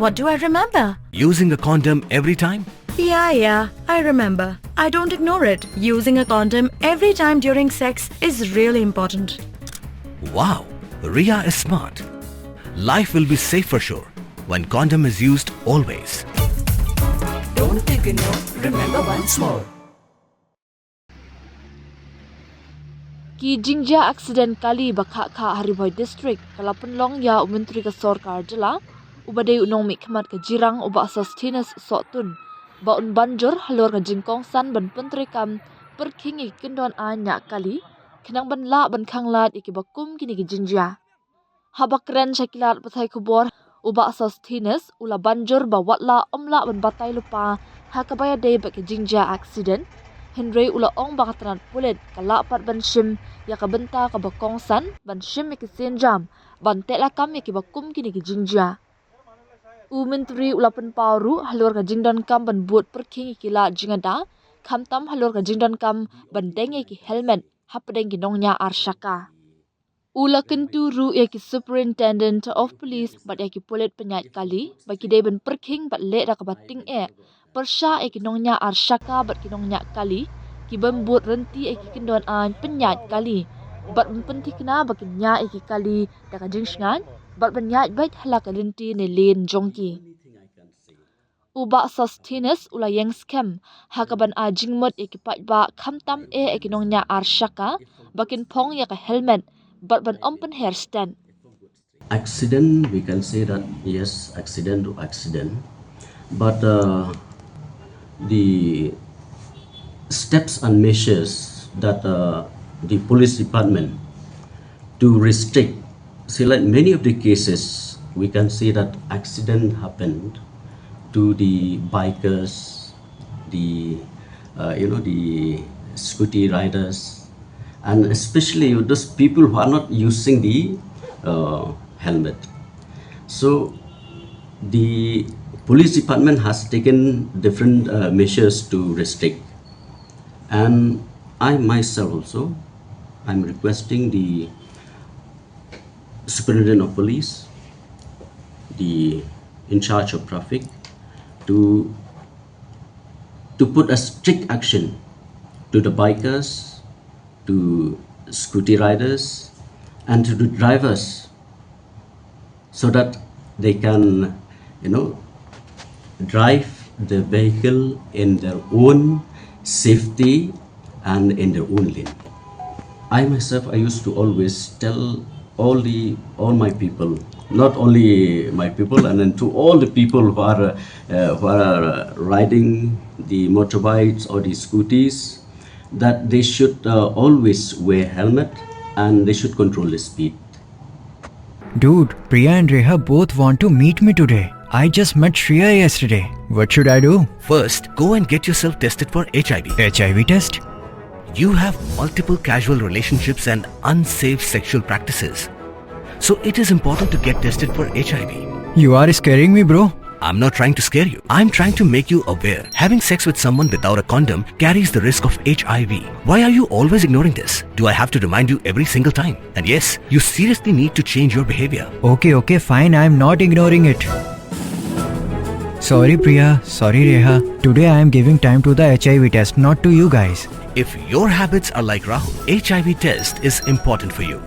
What do I remember? Using a condom every time? Yeah, I remember. I don't ignore it. Using a condom every time during sex is really important. Wow, Ria is smart. Life will be safe for sure when condom is used always. Don't ignore, remember once more. Ki jingja aksiden kali bakha khah Haribhoi district kalapan long ya umentri ka sorkar jela ubadai unong mikmat ka jirang Bah Sosthenes sotun ba un banjur halor ka jingkong san ban pentri kam pyrkhing ikindon anya kali kenang ban la ban khanglat ikibakum kini ki jingja habakren shakilat pathai khubor Bah Sosthenes ula banjur ba watla omla ban batai lupa hakabaya dei ba ki jingja aksiden Henry ula ong bakatran Pulit kalapat ban shim ya kabenta ka bakong san ban shim ikisin jam ban tela kam ikibakum kini ki jingja Menteri ulapan pauru halor ka jingdan kam ban buat pyrkhing ikila jingada khamtam halor ka jingdan kam ban denge ki helmet hapdeng ki nongnya arshaka ula kenturu ya ki superintendent of police bat ya ki Pulit penyat kali bagi dei ban pyrkhing bat le da ka bating persya ki nongnya arshaka bat ki nongnya kali ki ban buat renti ki kendon an penyat kali bat pentikna bakinya ki kali da ka jingsngan bat banyat bait halak renti ne len jongki Bah Sosthenes ula yang scam hakaban a jingmot ikipat ba khamtam ekinongnya arshaka bakin phong ya ka helmet bat ban open hair stand Accident, we can say that yes, accident to accident, but the steps and measures that the police department to restrict, see, like many of the cases, we can see that accident happened to the bikers, the the scooty riders, and especially those people who are not using the helmet. So the police department has taken different measures to restrict, and I myself also, I'm requesting the superintendent of police, the in charge of traffic, to put a strict action to the bikers, to scooty riders, and to the drivers, so that they can, drive the vehicle in their own safety and in their own lane. I myself, I used to always tell all my people, not only my people, and then to all the people who are riding the motorbikes or the scooties, that they should always wear helmet and they should control the speed. Dude, Priya and Reha both want to meet me today. I just met Shreya yesterday. What should I do? First, go and get yourself tested for HIV. HIV test? You have multiple casual relationships and unsafe sexual practices. So it is important to get tested for HIV. You are scaring me, bro. I'm not trying to scare you. I'm trying to make you aware. Having sex with someone without a condom carries the risk of HIV. Why are you always ignoring this? Do I have to remind you every single time? And yes, you seriously need to change your behavior. Okay, fine. I'm not ignoring it. Sorry, Priya. Sorry, Reha. Today I am giving time to the HIV test, not to you guys. If your habits are like Rahul, HIV test is important for you.